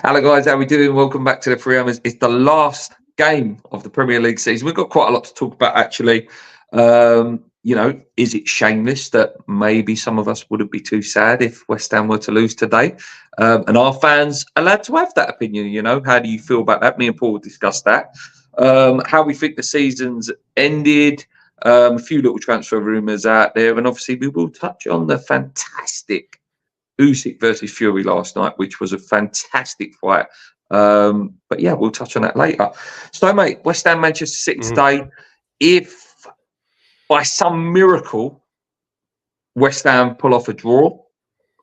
Hello guys, how we doing? Welcome back to the Free Hammers. It's the last game of the Premier League season. We've got quite a lot to talk about actually. Is it shameless that maybe some of us wouldn't be too sad if West Ham were to lose today? And are fans allowed to have that opinion? How do you feel about that? Me and Paul will discuss that. How we think the season's ended. A few little transfer rumours out there. And obviously we will touch on the fantastic Usyk versus Fury last night, which was a fantastic fight. But yeah, we'll touch on that later. So, mate, West Ham, Manchester City today. If by some miracle West Ham pull off a draw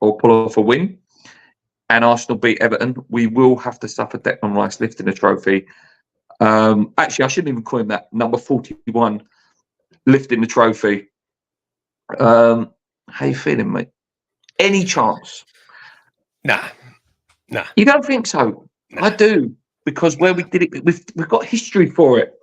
or pull off a win and Arsenal beat Everton, we will have to suffer Declan Rice lifting the trophy. Actually, I shouldn't even call him that. Number 41 lifting the trophy. How you feeling, mate? Any chance? Nah. You don't think so? Nah. I do, because where we did it, we've got history for it.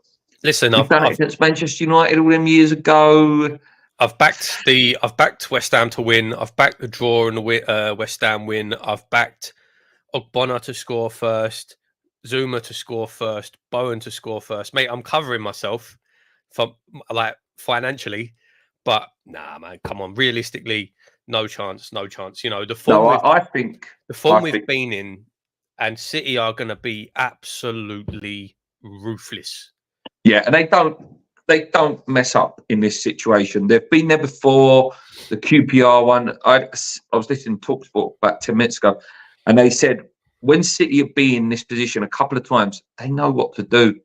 Listen, I've done it against Manchester United all them years ago. I've backed West Ham to win. I've backed the draw and the West Ham win. I've backed Ogbonna to score first, Zuma to score first, Bowen to score first. Mate, I'm covering myself for financially, but nah, man, come on. Realistically, no chance. The form we've been in, and City are going to be absolutely ruthless. Yeah, and they don't mess up in this situation. They've been there before. The QPR one, I was listening to TalkSport about 10 minutes ago, and they said when City have been in this position a couple of times, they know what to do.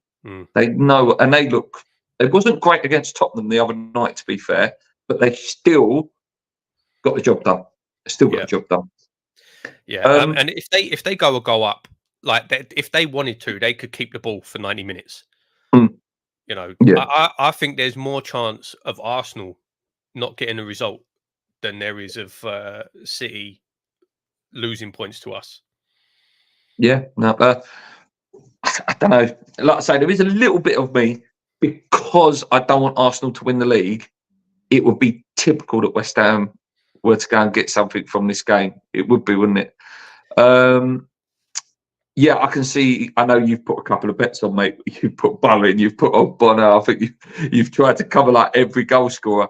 They know, and they look. It wasn't great against Tottenham the other night, to be fair, but they still got the job done. The job done. Yeah, and if they go up, if they wanted to, they could keep the ball for 90 minutes. I think there's more chance of Arsenal not getting a result than there is of City losing points to us. Yeah, no, I don't know. Like I say, there is a little bit of me, because I don't want Arsenal to win the league. It would be typical that West Ham were to go and get something from this game. It would be, wouldn't it? Yeah, I can see. I know you've put a couple of bets on, mate. You've put Bowen, you've put Ogbonna. I think you've tried to cover like every goal scorer.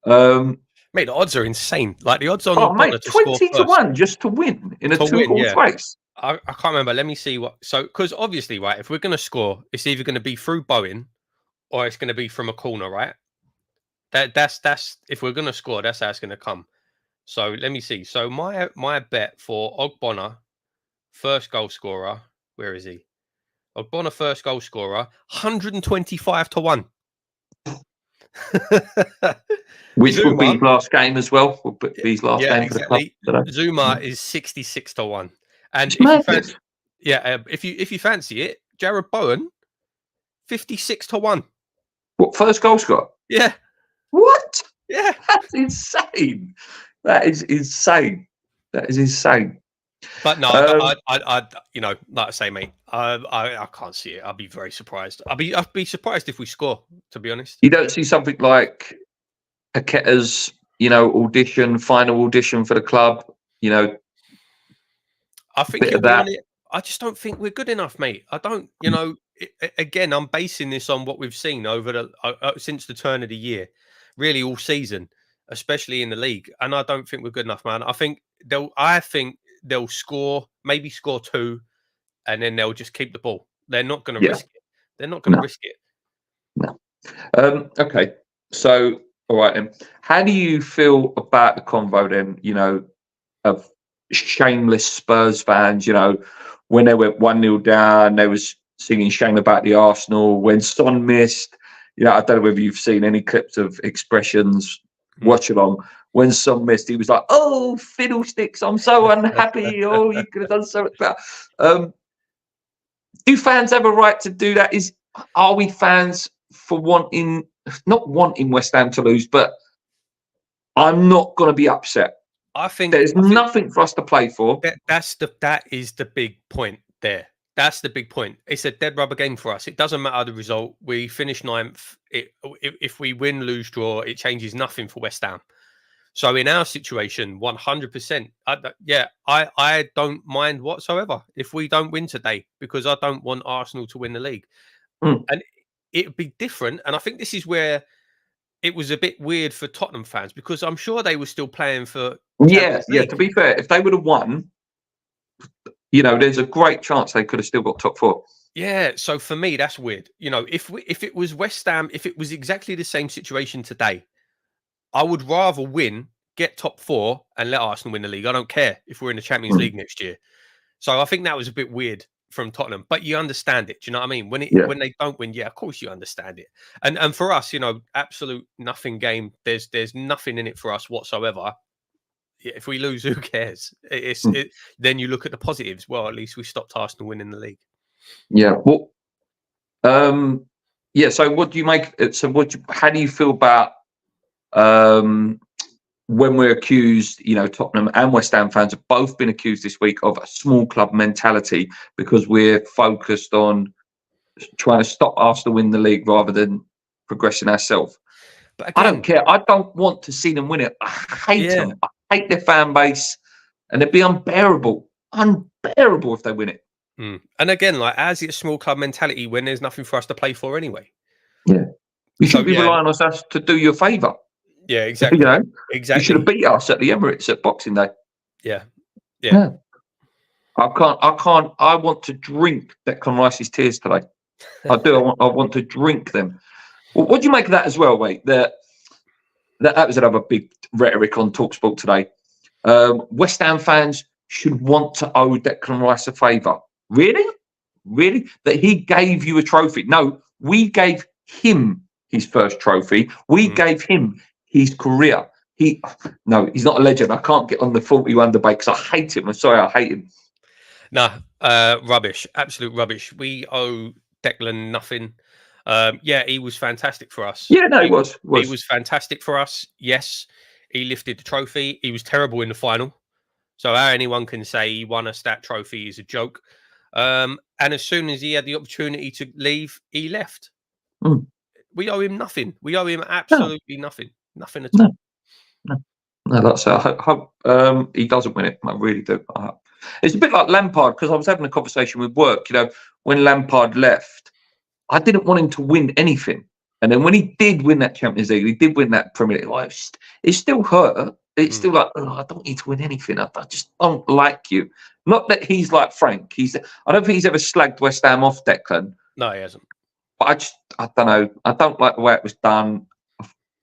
Mate, the odds are insane. Like the odds on Ogbonna to 20 to 1 just to win in a two-horse race. I can't remember. Let me see what. So, because obviously, right, if we're going to score, it's either going to be through Bowen or it's going to be from a corner, right? That's if we're going to score, that's how it's going to come. So let me see. So my bet for Ogbonna, first goal scorer, where is he? Ogbonna, first goal scorer, 125 to 1. Which will be his last game as well. Will be his last game for the club today. Zuma is 66 to 1. And if you fancy it, Jared Bowen, 56 to 1. What, first goal scorer? Yeah. What? Yeah. That's insane. That is insane. But no, I like I say, mate, I can't see it. I'd be very surprised. I'd be surprised if we score, to be honest. You don't see something like Paqueta's, final audition for the club, I think I just don't think we're good enough, mate. I don't, again, I'm basing this on what we've seen over the since the turn of the year, really all season, especially in the league. And I don't think we're good enough, man. I think they'll score, maybe score 2, and then they'll just keep the ball. They're not going to risk it. They're not going to risk it. No. Okay. So, all right then. How do you feel about the convo then, of shameless Spurs fans, when they went 1-0 down, they was singing shame about the Arsenal. When Son missed, I don't know whether you've seen any clips of expressions, watch along. When Son missed, he was like, "Oh, fiddlesticks, I'm so unhappy. Oh, you could have done so much better." Do fans have a right to do that? Are we fans for not wanting West Ham to lose, but I'm not going to be upset. I think there's nothing for us to play for. That is the big point there. That's the big point. It's a dead rubber game for us. It doesn't matter the result. We finish 9th. If we win, lose, draw, it changes nothing for West Ham. So in our situation, 100%, I don't mind whatsoever if we don't win today, because I don't want Arsenal to win the league. Mm. And it would be different. And I think this is where it was a bit weird for Tottenham fans, because I'm sure they were still playing for Champions Yeah. League. To be fair, if they would have won, there's a great chance they could have still got top four. Yeah, so for me, that's weird. If it was West Ham, if it was exactly the same situation today, I would rather win, get top four, and let Arsenal win the league. I don't care if we're in the Champions League next year. So I think that was a bit weird from Tottenham, but you understand it. Do you know what I mean? When they don't win, yeah, of course you understand it. And for us, absolute nothing game. There's nothing in it for us whatsoever. If we lose, who cares? Then you look at the positives. Well, at least we stopped Arsenal winning the league. Yeah. Well, so what do you make? So how do you feel about when we're accused? Tottenham and West Ham fans have both been accused this week of a small club mentality, because we're focused on trying to stop Arsenal win the league rather than progressing ourselves. But again, I don't care. I don't want to see them win it. I hate them. I hate their fan base, and it'd be unbearable if they win it. And again, as it's small club mentality when there's nothing for us to play for anyway. Yeah, you should be relying on us to do you a favour. Yeah, exactly. Exactly. You should have beat us at the Emirates at Boxing Day. Yeah. I can't. I want to drink Declan Rice's tears today. I do. I want to drink them. Well, what do you make of that as well, mate? That was another big rhetoric on TalkSport today. West Ham fans should want to owe Declan Rice a favour. Really? That he gave you a trophy? No, we gave him his first trophy. We gave him his career. He's not a legend. I can't get on the 41 debate because I hate him. I'm sorry, I hate him. Nah, rubbish. Absolute rubbish. We owe Declan nothing. He was fantastic for us. Yeah, no, he was. He was fantastic for us. Yes, he lifted the trophy. He was terrible in the final. So how anyone can say he won us that trophy is a joke. And as soon as he had the opportunity to leave, he left. We owe him nothing. We owe him absolutely nothing. Nothing at all. No, that's. I hope he doesn't win it. I really do. It's a bit like Lampard, because I was having a conversation with work. When Lampard left, I didn't want him to win anything. And then when he did win that Champions League, he did win that Premier League. It still hurt. It's still like, I don't need to win anything. I just don't like you. Not that he's like Frank. I don't think he's ever slagged West Ham off, Declan. No, he hasn't. But I don't know. I don't like the way it was done.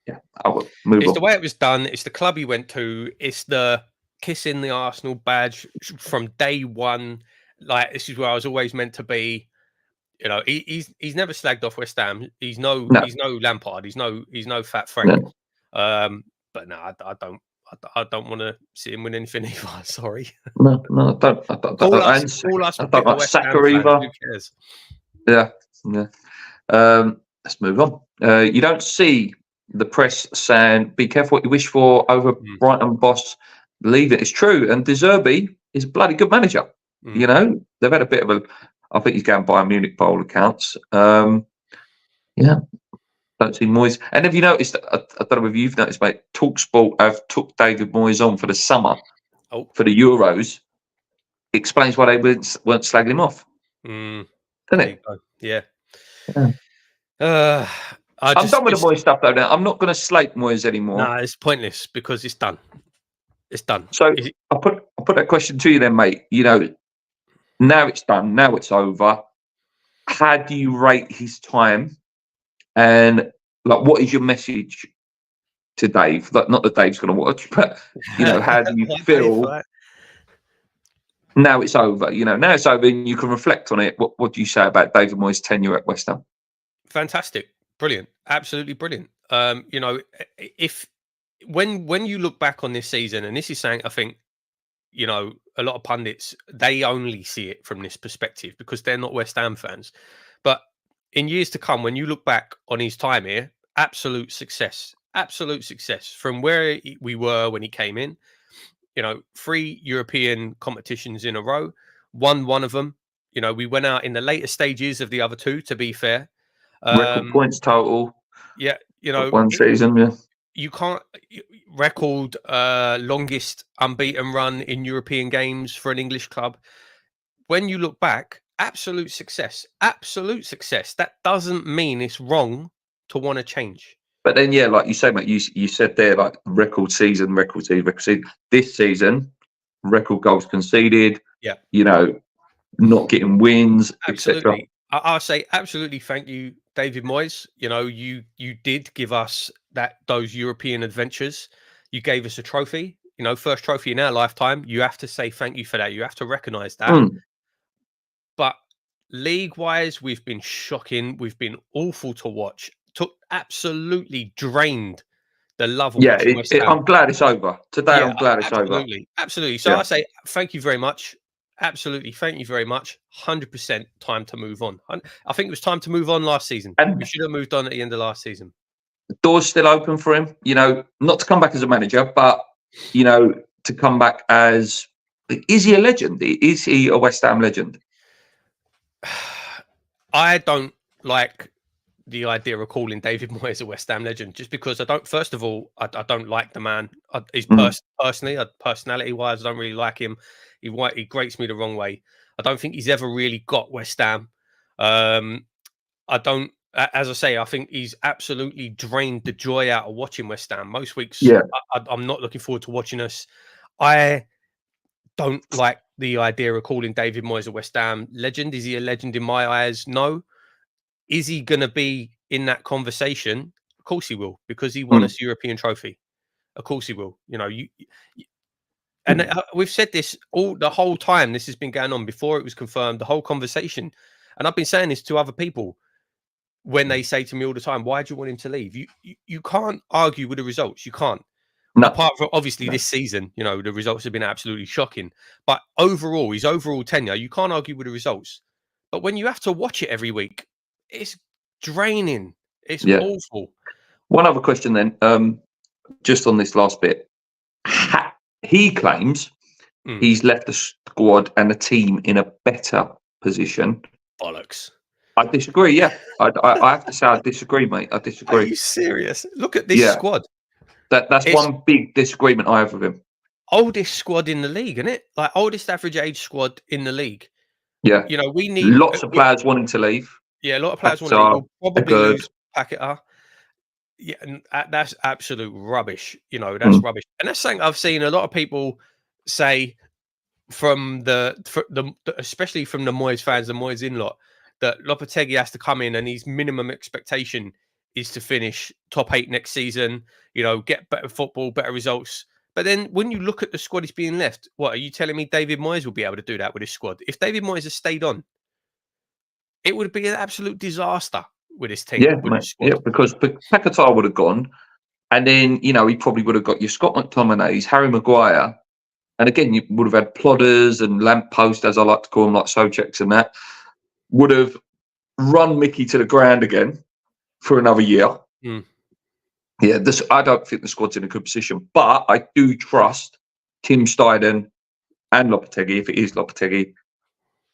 Yeah, I will move on. It's the way it was done. It's the club he went to. It's the kissing the Arsenal badge from day one. This is where I was always meant to be. He's never slagged off West Ham. He's no Lampard. He's no fat Frank. No. But no, I don't want to see him win anything either. Sorry. No, I don't. I don't like Saka either. Who cares? Yeah. Let's move on. You don't see the press saying, "Be careful what you wish for" over Brighton boss. Believe it, it's true. And De Zerbi is a bloody good manager. They've had a bit of a. I think he's going by Munich by all accounts. Don't see Moyes. And have you noticed? I don't know if you've noticed, mate. TalkSport have took David Moyes on for the summer, for the Euros. Explains why they weren't slagging him off. Doesn't it? Yeah. I'm done with the Moyes stuff though. Now I'm not going to slate Moyes anymore. No, it's pointless because it's done. It's done. So I'll put that question to you then, mate. Now it's done. Now it's over. How do you rate his time? And what is your message to Dave? Not that Dave's going to watch, but how do you feel? Now it's over. Now it's over, and you can reflect on it. What do you say about David Moyes' tenure at West Ham? Fantastic, brilliant, absolutely brilliant. If when you look back on this season, and this is saying, I think, a lot of pundits, they only see it from this perspective because they're not West Ham fans. But in years to come, when you look back on his time here, absolute success from where we were when he came in. 3 European competitions in a row, won one of them. We went out in the later stages of the other 2, to be fair. Record points total. Yeah, one season, yeah. you can't record longest unbeaten run in European games for an English club. When you look back, absolute success. That doesn't mean it's wrong to want to change. But then, yeah, like you say, mate, you said there, like record season. This season, record goals conceded. Yeah, you know, not getting wins, etc. absolutely. I'll say absolutely. Thank you, David Moyes. You know, you did give us those European adventures. You gave us a trophy. You know, first trophy in our lifetime. You have to say thank you for that. You have to recognise that. But league-wise, we've been shocking. We've been awful to watch. Absolutely drained the love of watching West Ham. I'm glad it's over. Today, I'm glad it's over. Absolutely. So I say thank you very much. Absolutely. Thank you very much. 100% time to move on. I think it was time to move on last season. And we should have moved on at the end of last season. The door's still open for him, you know, not to come back as a manager, but, you know, to come back as, is he a legend? Is he a West Ham legend? I don't like the idea of calling David Moyes a West Ham legend, just because first of all, I don't like the man. Personality-wise, I don't really like him. He grates me the wrong way. I don't think he's ever really got West Ham. As I say, I think he's absolutely drained the joy out of watching West Ham. Most weeks, I'm not looking forward to watching us. I don't like the idea of calling David Moyes a West Ham legend. Is he a legend in my eyes? No. Is he going to be in that conversation? Of course he will, because he won us European trophy. Of course he will. You know, and we've said this the whole time this has been going on, before it was confirmed, the whole conversation. And I've been saying this to other people when they say to me all the time, why do you want him to leave? You can't argue with the results. You can't. No. Apart from obviously this season, you know, the results have been absolutely shocking. But overall, his overall tenure, you can't argue with the results. But when you have to watch it every week, it's draining. It's awful. One other question then, just on this last bit. He claims he's left the squad and the team in a better position. Bollocks. I disagree, yeah. I have to say I disagree, mate. I disagree. Are you serious? Look at this squad. That's one big disagreement I have with him. Oldest squad in the league, isn't it? Like, oldest average age squad in the league. Yeah. You know, we need lots of players wanting to leave. Yeah, a lot of players want to leave. We'll probably lose Paquetá. Yeah, and that's absolute rubbish. You know, that's rubbish. And that's something I've seen a lot of people say from especially from the Moyes fans, the Moyes in-lot, that Lopetegui has to come in and his minimum expectation is to finish top 8 next season, you know, get better football, better results. But then when you look at the squad he's being left, what are you telling me David Moyes will be able to do that with his squad? If David Moyes has stayed on, it would be an absolute disaster with his team. Yeah, because Paquetá would have gone, and then, you know, he probably would have got your Scott McTominay's, Harry Maguire, and again, you would have had plodders and lampposts, as I like to call them, like Sojeks and that, would have run Mickey to the ground again for another year. Yeah, I don't think the squad's in a good position, but I do trust Tim Steidten and Lopetegui, if it is Lopetegui,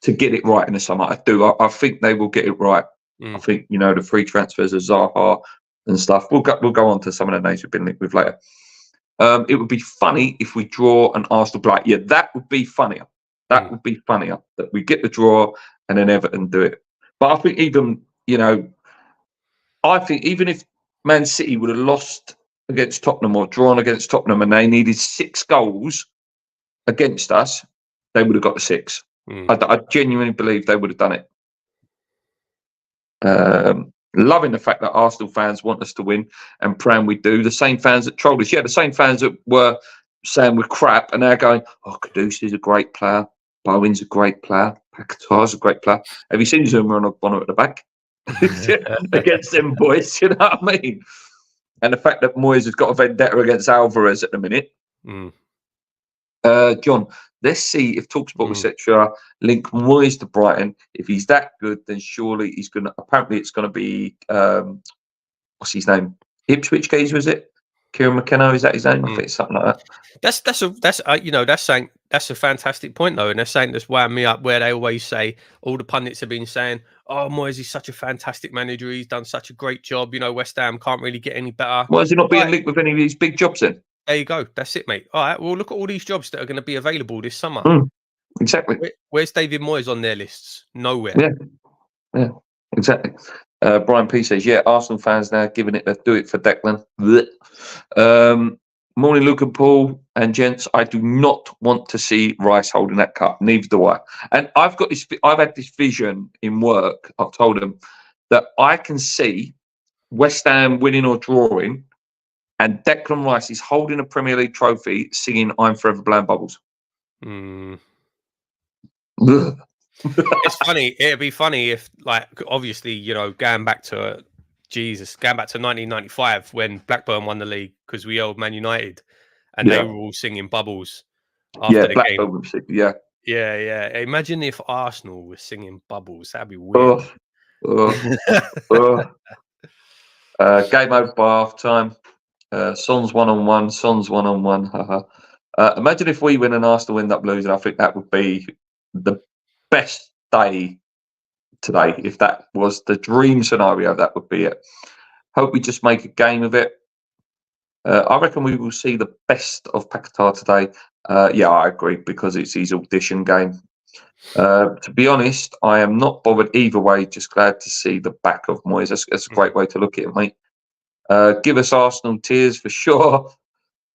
to get it right in the summer. I do. I think they will get it right. I think, you know, the free transfers of Zaha and stuff. We'll go on to some of the names we've been linked with later. It would be funny if we draw an Arsenal blight. Yeah, that would be funnier. That would be funnier, that we get the draw and then Everton do it. But I think even, you know, even if Man City would have lost against Tottenham or drawn against Tottenham and they needed 6 goals against us, they would have got the 6. I genuinely believe they would have done it. Loving the fact that Arsenal fans want us to win and praying we do. The same fans that trolled us. Yeah, the same fans that were saying we're crap and now going, oh, Caduce's a great player. Bowen's a great player. Paquetá's a great player. Have you seen Zuma and Ogbonna at the back? Against them boys, you know what I mean? And the fact that Moyes has got a vendetta against Alvarez at the minute. John, let's see if TalkSport, etc., link Moyes to Brighton. If he's that good, then surely apparently it's going to be, what's his name? Ipswich Keys, was it? Kieran McKenna, is that his name? I think it's something like that. That's a fantastic point though, and they're saying that's wound me up. Where they always say, all the pundits have been saying, "Oh, Moyes is such a fantastic manager. He's done such a great job. West Ham can't really get any better." Why is he not being Right. linked with any of these big jobs then? There you go. That's it, mate. All right. Well, look at all these jobs that are going to be available this summer. Exactly. Where's David Moyes on their lists? Nowhere. Yeah, exactly. Brian P says, "Yeah, Arsenal fans now giving it. Let's do it for Declan." Morning, Luke and Paul and gents. I do not want to see Rice holding that cup. Neither do I. And I've had this vision in work. I've told them that I can see West Ham winning or drawing, and Declan Rice is holding a Premier League trophy, singing "I'm Forever Blowing Bubbles." It's funny. It'd be funny if, like, obviously, going back to 1995 when Blackburn won the league because we held Man United, and they were all singing "Bubbles" after the Blackburn, game. Yeah. Imagine if Arsenal was singing "Bubbles." That'd be weird. Game over by half time. Son's 1-on-1. Son's 1-on-1. Imagine if we win and Arsenal end up losing. I think that would be the best day today. If that was the dream scenario, that would be it. Hope we just make a game of it. I reckon we will see the best of Paquetá today. Yeah, I agree, because it's his audition game. To be honest, I am not bothered either way. Just glad to see the back of Moyes. That's a great way to look at it, mate. Give us Arsenal tears for sure.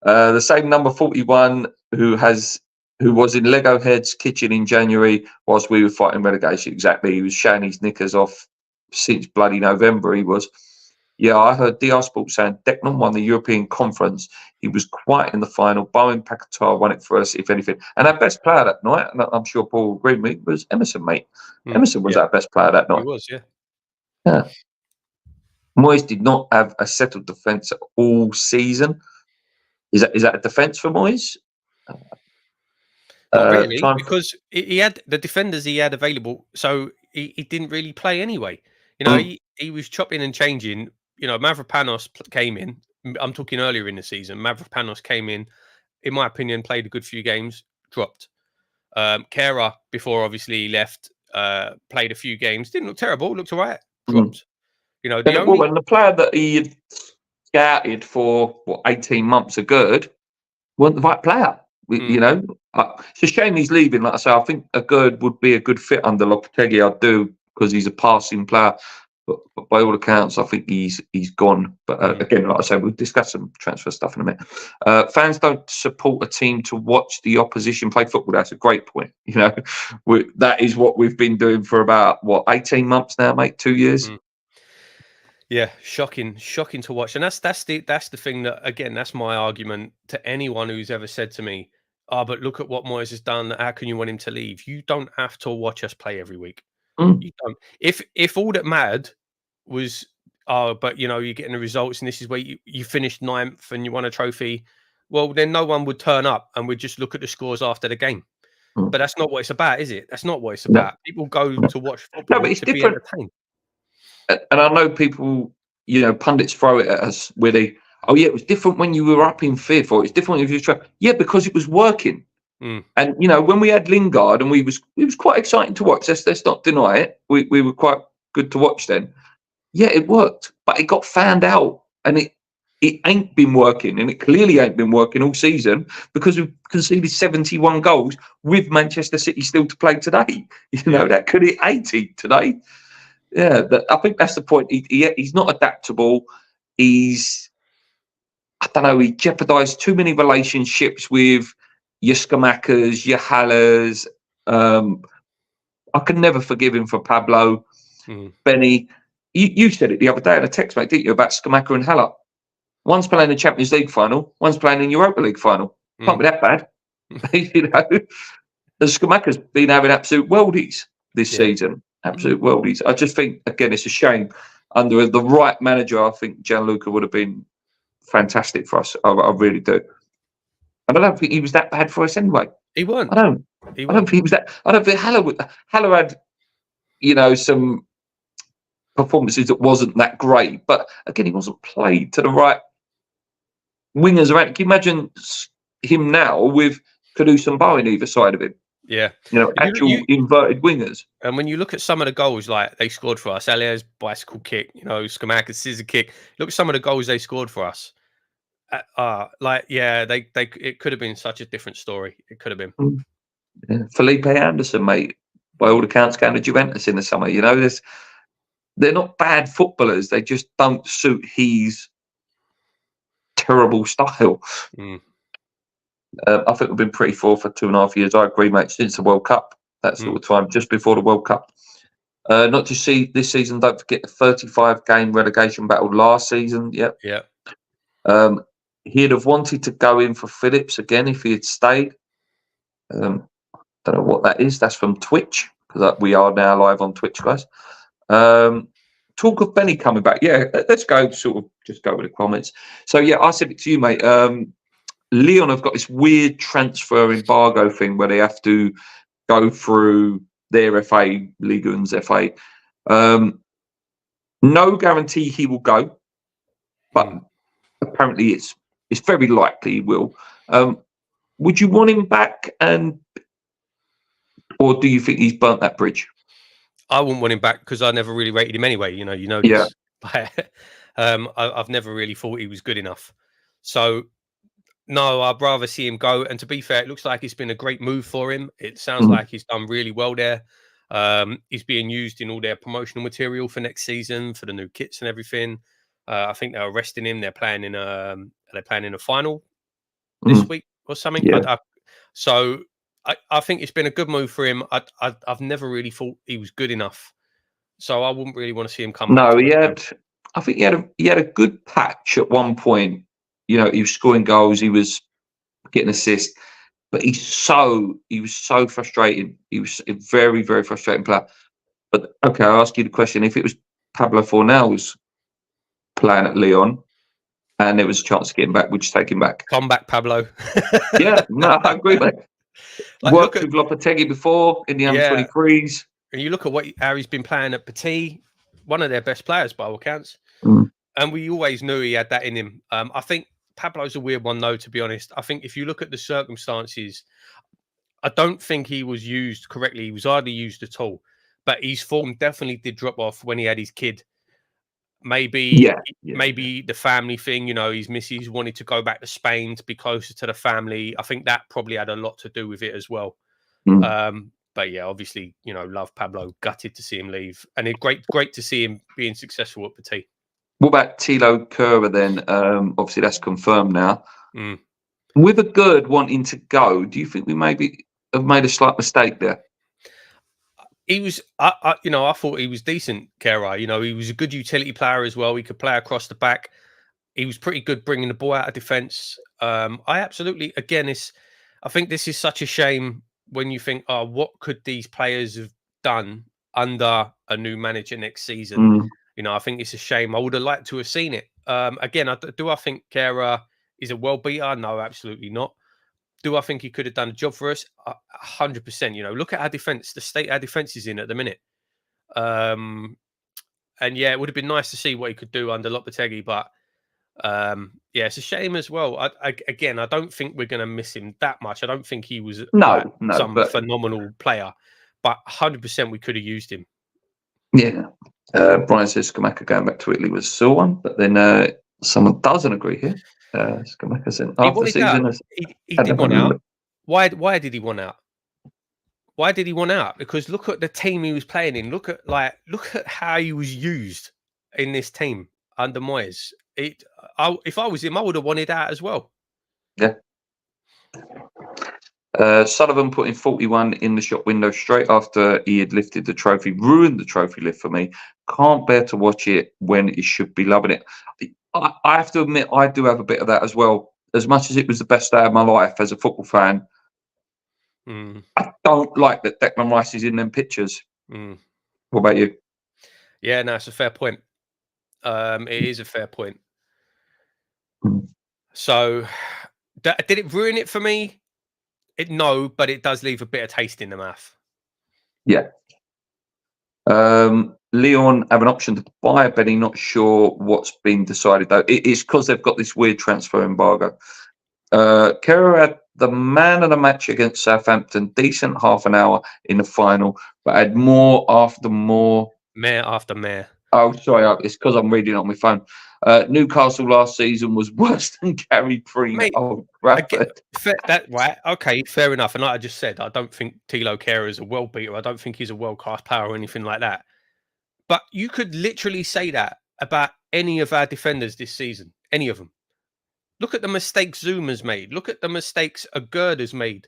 The same number 41 who was in Lego Head's kitchen in January whilst we were fighting relegation. Exactly. He was showing his knickers off since bloody November. He was. Yeah, I heard DR Sports saying Declan won the European Conference. He was quiet in the final. Bowen Paquetá won it for us, if anything. And our best player that night, and I'm sure Paul will agree with me, was Emerson, mate. Emerson was our best player that night. He was, yeah. Moyes did not have a settled defence all season. Is that a defence for Moyes? Not really, because he had the defenders he had available, so he didn't really play anyway. He was chopping and changing. Mavropanos came in. I'm talking earlier in the season. Mavropanos came in my opinion, played a good few games, dropped. Kera, before obviously he left, played a few games, didn't look terrible, looked all right, dropped. And the player that he had scouted for 18 months ago wasn't the right player. It's a shame he's leaving. Like I say, I think Agurd would be a good fit under Lopetegui. I do, because he's a passing player. But by all accounts, I think he's gone. But again, like I say, we'll discuss some transfer stuff in a minute. Fans don't support a team to watch the opposition play football. That's a great point. That is what we've been doing for about 18 months now, mate. 2 years. Yeah, shocking to watch. And that's the thing that, again, that's my argument to anyone who's ever said to me, "Oh, but look at what Moyes has done. How can you want him to leave?" You don't have to watch us play every week. You don't. If all that mattered was, but you're getting the results, and this is where you finished 9th and you won a trophy, well, then no one would turn up and we'd just look at the scores after the game. But that's not what it's about, is it? That's not what it's about. People go to watch football but it's to different. be entertained. And I know people, pundits throw it at us where they, it was different when you were up in 5th, or it's different if you were because it was working. And when we had Lingard, and it was quite exciting to watch. Let's not deny it. We were quite good to watch then. Yeah, it worked, but it got found out, and it ain't been working, and it clearly ain't been working all season, because we've conceded 71 goals with Manchester City still to play today. That could hit 80 today. Yeah, I think that's the point. He's not adaptable. He jeopardised too many relationships with your Skamakas, your Hallas. I can never forgive him for Pablo, Benny. You said it the other day in a text, mate, didn't you, about Skamaka and Hollah? One's playing the Champions League final, one's playing in Europa League final. Can't be that bad. The Skamaka's been having absolute worldies this season. Absolute worldies. I just think, again, it's a shame. Under the right manager, I think Gianluca would have been fantastic for us. I really do. And I don't think he was that bad for us anyway. He weren't. I don't think he was that. I don't think Hollah had, some performances that wasn't that great. But again, he wasn't played to the right wingers around. Can you imagine him now with Kudus and Bowen either side of him? Yeah, Actual inverted wingers. And when you look at some of the goals, like they scored for us, Alia's bicycle kick, Skamaka's scissor kick. Look at some of the goals they scored for us. It could have been such a different story. It could have been. Yeah. Felipe Anderson, mate, by all accounts, going to Juventus in the summer. They're not bad footballers. They just don't suit his terrible style. I think we've been pretty poor for 2.5 years. I agree, mate. Since the World Cup, that sort of time, just before the World Cup. Not to see this season. Don't forget the 35-game relegation battle last season. Yep. Yeah. He'd have wanted to go in for Phillips again if he had stayed. Don't know what that is. That's from Twitch, because we are now live on Twitch, guys. Talk of Benny coming back. Yeah, let's go. Just go with the comments. So yeah, I said it to you, mate. Lyon have got this weird transfer embargo thing where they have to go through their FA, Ligue 1's FA. No guarantee he will go, but apparently it's very likely he will. Would you want him back, or do you think he's burnt that bridge? I wouldn't want him back because I never really rated him anyway. You know this. Yeah. I've never really thought he was good enough. So no, I'd rather see him go. And to be fair, it looks like it's been a great move for him. It sounds like he's done really well there. He's being used in all their promotional material for next season, for the new kits and everything. I think they're resting him. They're playing in a final this week or something. Yeah. I think it's been a good move for him. I've never really thought he was good enough, so I wouldn't really want to see him come back. No, I think he had a good patch at one point. He was scoring goals, he was getting assists, but he was so frustrating. He was a very, very frustrating player. But okay, I'll ask you the question: if it was Pablo Fornal was playing at Lyon, and there was a chance to get him back, would you take him back? Come back, Pablo. Yeah, no, I agree, mate. Worked with Lopetegui before in the under-23s. And you look at how he's been playing at Petit, one of their best players by all accounts. And we always knew he had that in him. I think Pablo's a weird one, though, to be honest. I think if you look at the circumstances, I don't think he was used correctly. He was hardly used at all. But his form definitely did drop off when he had his kid. Maybe the family thing, his missus wanted to go back to Spain to be closer to the family. I think that probably had a lot to do with it as well. But yeah, obviously, love Pablo. Gutted to see him leave, and it's great to see him being successful at Petit. What about Thilo Kehrer then? Obviously, that's confirmed now. With a Gerd wanting to go, do you think we maybe have made a slight mistake there? He was, I thought he was decent, Kehrer. He was a good utility player as well. He could play across the back. He was pretty good bringing the ball out of defence. I think this is such a shame when you think, what could these players have done under a new manager next season? I think it's a shame. I would have liked to have seen it. Do I think Kehrer is a world beater? No, absolutely not. Do I think he could have done a job for us? 100%. Look at our defence, the state our defence is in at the minute. And yeah, it would have been nice to see what he could do under Lopetegui, but it's a shame as well. I don't think we're going to miss him that much. I don't think he was some phenomenal player, but 100% we could have used him. Yeah. Brian says Skamaka going back to Italy was still one, but then someone doesn't agree here. Skamaka said after the season he did want out. Why did he want out? Why did he want out? Because look at the team he was playing in. Look at how he was used in this team under Moyes. If I was him, I would have wanted out as well. Yeah. Sullivan putting 41 in the shop window straight after he had lifted the trophy, ruined the trophy lift for me. Can't bear to watch it when he should be loving it. I have to admit, I do have a bit of that as well. As much as it was the best day of my life as a football fan, I don't like that Declan Rice is in them pictures. What about you? Yeah, no, it's a fair point. It is a fair point. So, did it ruin it for me? No, but it does leave a bit of taste in the mouth. Yeah. Leon have an option to buy Benny. Not sure what's been decided though. It's because they've got this weird transfer embargo. Kerr had the man of the match against Southampton, decent half an hour in the final, but had more after more. Mare after mare. Oh, sorry, it's because I'm reading it on my phone. Newcastle last season was worse than Gary Preen. Mate, Oh, Bradford. Right, okay, fair enough. And like I just said, I don't think Thilo Kehrer is a world beater. I don't think he's a world-class player or anything like that. But you could literally say that about any of our defenders this season. Any of them. Look at the mistakes Zuma's made. Look at the mistakes Agurda's made.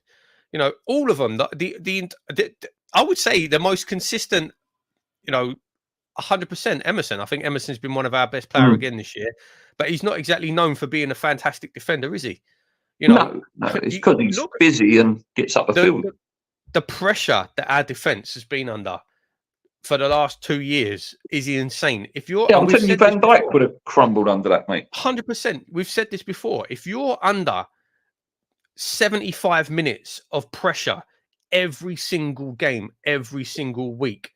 You know, all of them. I would say the most consistent, 100% Emerson. I think Emerson's been one of our best players again this year, but he's not exactly known for being a fantastic defender, is he? No, it's because he's busy and gets up the field. The pressure that our defence has been under for the last 2 years is insane. I'm telling you, Van Dijk would have crumbled under that, mate. 100%. We've said this before. If you're under 75 minutes of pressure every single game, every single week,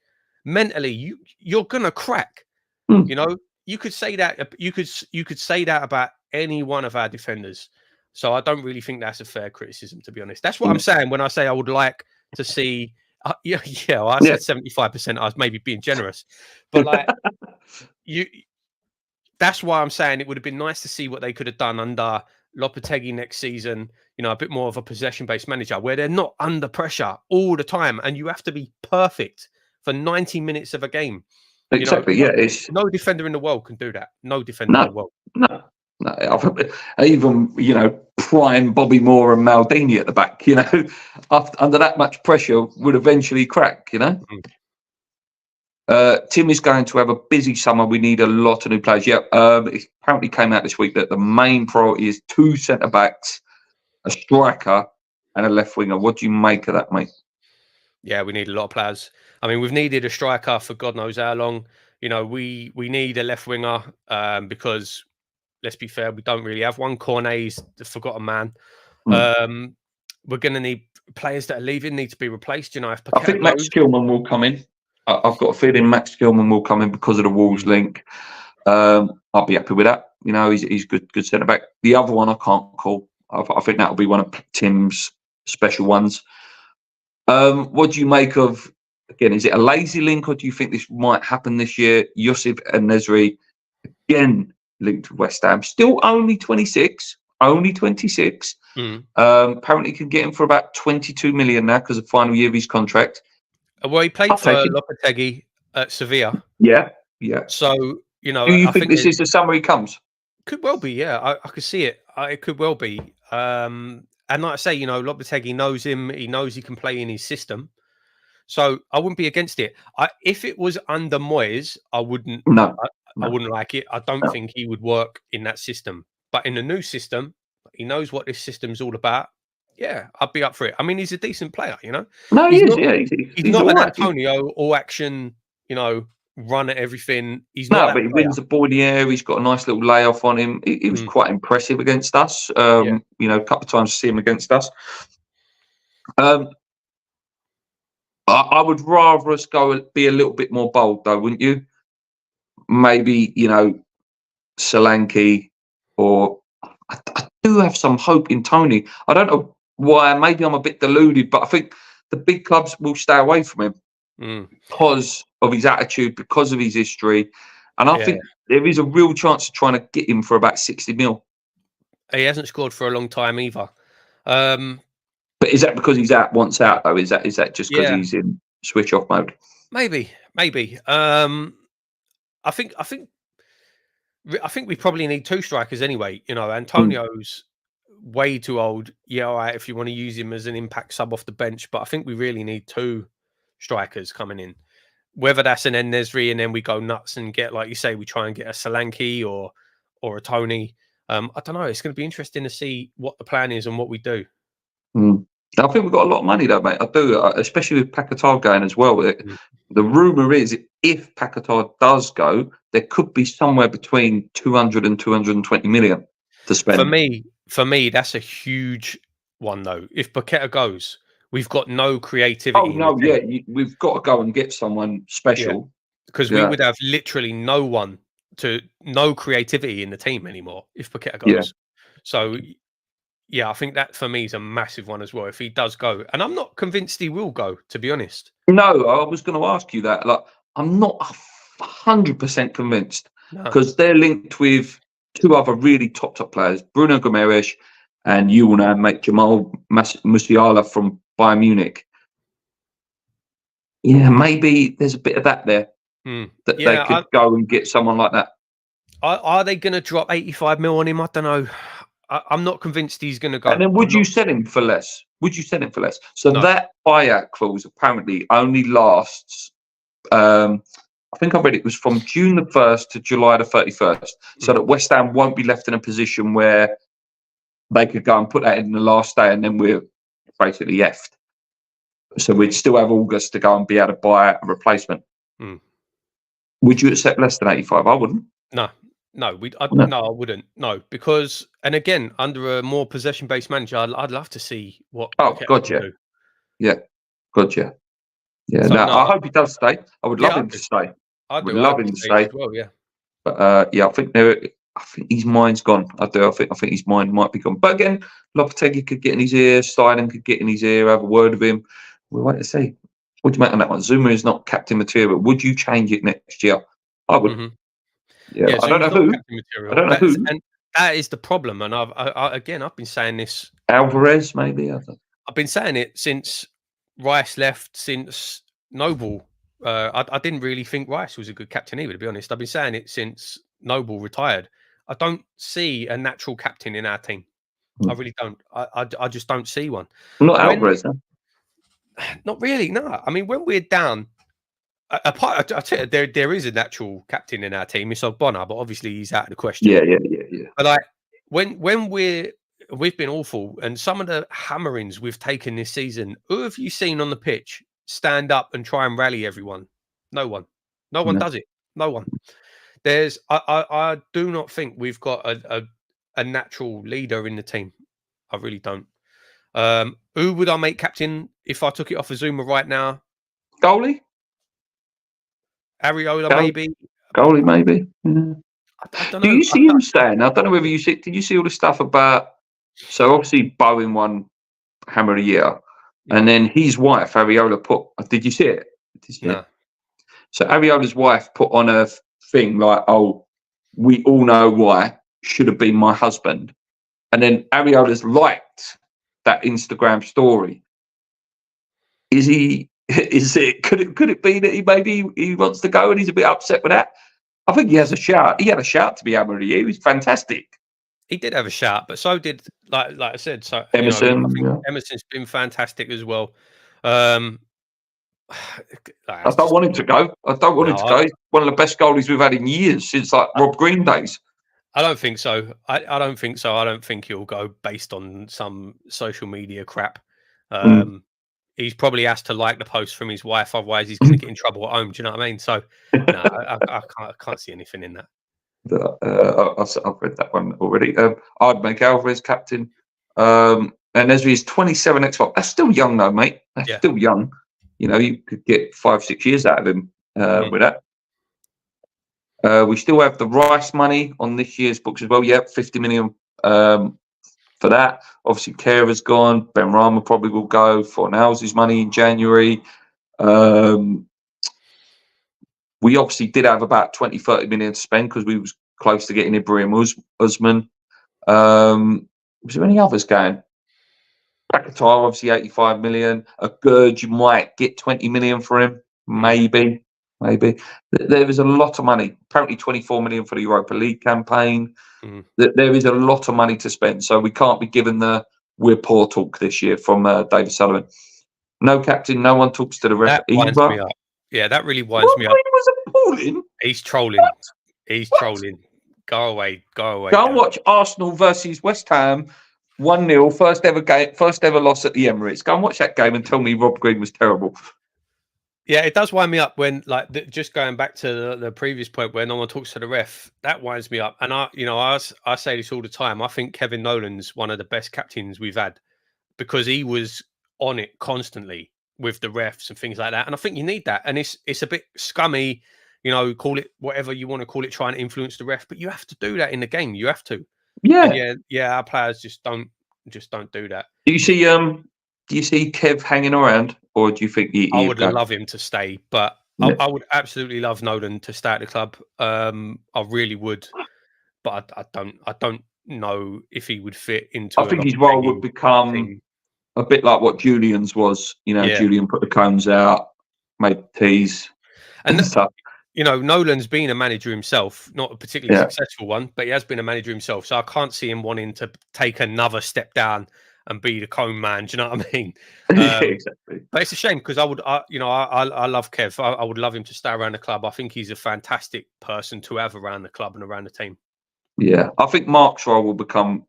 mentally, you're gonna crack. You could say that. You could say that about any one of our defenders. So I don't really think that's a fair criticism, to be honest. That's what I'm saying when I say I would like to see. I said 75%. I was maybe being generous, but like that's why I'm saying it would have been nice to see what they could have done under Lopetegui next season. A bit more of a possession-based manager where they're not under pressure all the time, and you have to be perfect for 90 minutes of a game. Exactly. No defender in the world can do that. No defender in the world. No. Even prime Bobby Moore and Maldini at the back, under that much pressure would eventually crack. Tim is going to have a busy summer. We need a lot of new players. It apparently came out this week that the main priority is 2 centre backs, a striker, and a left winger. What do you make of that, mate? Yeah, we need a lot of players. I mean, we've needed a striker for God knows how long. We need a left winger because, let's be fair, we don't really have one. Cornet's the forgotten man. We're going to need players that are leaving, need to be replaced. If I think Max Kilman will come in. I've got a feeling Max Kilman will come in because of the Wolves link. I'll be happy with that. He's good centre back. The other one I can't call. I think that'll be one of Tim's special ones. What do you make of? Again, is it a lazy link, or do you think this might happen this year? Yusuf and Nesri again linked with West Ham. Still only 26. Apparently can get him for about 22 million now because of the final year of his contract. Well, he played for Lopetegui at Sevilla. Yeah. So, do you think this is the summer he comes? Could well be, yeah. I could see it. It could well be. And like I say, Lopetegui knows him. He knows he can play in his system. So I wouldn't be against it. If it was under Moyes, I wouldn't. No. I wouldn't like it. I don't think he would work in that system. But in the new system, he knows what this system's all about. Yeah, I'd be up for it. I mean, he's a decent player, No, he's he is. Not, he's not an Antonio, all action, run at everything. He's not. No, but he wins the ball in the air. He's got a nice little layoff on him. He was quite impressive against us. A couple of times to see him against us. I would rather us be a little bit more bold, though, wouldn't you? Maybe, Solanke, or I do have some hope in Tony. I don't know why. Maybe I'm a bit deluded, but I think the big clubs will stay away from him because of his attitude, because of his history. And I think there is a real chance of trying to get him for about 60 mil. He hasn't scored for a long time either. But is that because he's once out, though? Is that just because he's in switch off mode? Maybe. I think we probably need 2 strikers anyway. Antonio's way too old. Yeah, all right, if you want to use him as an impact sub off the bench, but I think we really need 2 strikers coming in. Whether that's an En-Nesyri and then we go nuts and get, like you say, we try and get a Solanke or a Tony. I don't know. It's going to be interesting to see what the plan is and what we do. I think we've got a lot of money, though, mate. I do, especially with Paquetá going as well. The rumour is if Paquetá does go, there could be somewhere between 200 and 220 million to spend. For me, that's a huge one, though. If Paquetá goes, we've got no creativity. Oh, no, we've got to go and get someone special. because we would have literally no creativity in the team anymore if Paqueta goes. Yeah. So, yeah, I think that for me is a massive one as well. If he does go, and I'm not convinced he will go, to be honest. No, I was going to ask you that. Like, I'm not 100% convinced because they're linked with two other really top players, Bruno Gomes and you will now make Jamal Musiala from Bayern Munich. Yeah, maybe there's a bit of that there that they could go and get someone like that. Are they going to drop 85 mil on him? I don't know. I'm not convinced he's going to go. And then would you sell him for less? Would you sell him for less? So that buyout clause apparently only lasts, I think I read it was from June the 1st to July the 31st, so that West Ham won't be left in a position where they could go and put that in the last day and then we're basically effed. So we'd still have August to go and be able to buy a replacement. Would you accept less than 85? I wouldn't. No, I wouldn't. No, because, and again, under a more possession-based manager, I'd love to see what. Oh, God, yeah. Do. Yeah, God, yeah. Yeah, so, I hope he does stay. I would love him to stay. I would love him to stay. As well, yeah. But I think his mind's gone. I do. I think his mind might be gone. But again, Lopetegui could get in his ear. Steinem could get in his ear. Have a word with him. We'll wait to see. What do you make on that one? Zuma is not captain material. Would you change it next year? I would. Yeah, I don't know who. I don't know who. And that is the problem. And I've been saying this. Alvarez, maybe. I've been saying it since Rice left, since Noble. I didn't really think Rice was a good captain either, to be honest. I've been saying it since Noble retired. I don't see a natural captain in our team. I really don't. I just don't see one. Not Alvarez, huh? Not really, no. I mean, when we're down, I tell you, there is a natural captain in our team. It's Ogbonna, but obviously he's out of the question. Yeah. But like when we've been awful, and some of the hammerings we've taken this season, who have you seen on the pitch stand up and try and rally everyone? No one. No one does it. No one. I do not think we've got a natural leader in the team. I really don't. Who would I make captain if I took it off of Zuma right now? Goalie? Areola, maybe. Goalie, maybe. Yeah. I don't know. Do you see him staying? I don't know whether you see. Did you see all the stuff about? So obviously Bowen won Hammer of the Year, and then his wife Areola put. Did you see it? No. So Areola's wife put on a thing like, "Oh, we all know why should have been my husband," and then Areola's liked that Instagram story. Is he? Is it? Could it be that he wants to go and he's a bit upset with that? I think he has a shout. He had a shout to be Hammer of the Year. He was fantastic. He did have a shout, but so did like I said. So Emerson. I think Emerson's been fantastic as well. I don't want him to go. I don't want him to go. He's one of the best goalies we've had in years since like Rob Green days. I don't think so. I don't think so. I don't think he'll go based on some social media crap. He's probably asked to like the post from his wife, otherwise he's going to get in trouble at home. Do you know what I mean? So no, I can't see anything in that. I've read that one already. I'd make Alvarez captain. And Esri is 27 next month. That's still young though, mate. That's still young. You know, you could get 5-6 years out of him with that. We still have the Rice money on this year's books as well. Yep, 50 million for that. Obviously, Kera's gone. Ben Rama probably will go. Fornals' money in January. We obviously did have about 20-30 million to spend because we was close to getting Ibrahim Usman. Was there any others going? Paquetá, obviously 85 million. A Gurge, you might get 20 million for him. Maybe. There is a lot of money. Apparently 24 million for the Europa League campaign. There is a lot of money to spend. So we can't be given the we're poor talk this year from David Sullivan. No captain, no one talks to the ref. That winds me up. Yeah, that really winds me up. He was appalling. He's trolling. He's trolling. Go away. Go and watch Arsenal versus West Ham. 1-0, first ever loss at the Emirates. Go and watch that game and tell me Rob Green was terrible. Yeah, it does wind me up when, like, just going back to the previous point where no one talks to the ref. That winds me up, and I say this all the time. I think Kevin Nolan's one of the best captains we've had because he was on it constantly with the refs and things like that. And I think you need that. And it's a bit scummy, call it whatever you want to call it, trying to influence the ref, but you have to do that in the game. You have to. Yeah. And our players just don't do that. Do you see Kev hanging around, or do you think I would love him to stay, but Yeah. I would absolutely love Nolan to stay at the club. I really would, but I don't know if he would fit into. I think his role would become team. a bit like what Julian's was. Julian put the cones out, made teas, and stuff. Nolan's been a manager himself, not a particularly successful one, but he has been a manager himself. So I can't see him wanting to take another step down and be the cone man. Do you know what I mean? Exactly. But it's a shame because I love Kev. I would love him to stay around the club. I think he's a fantastic person to have around the club and around the team. Yeah, I think Mark's role will become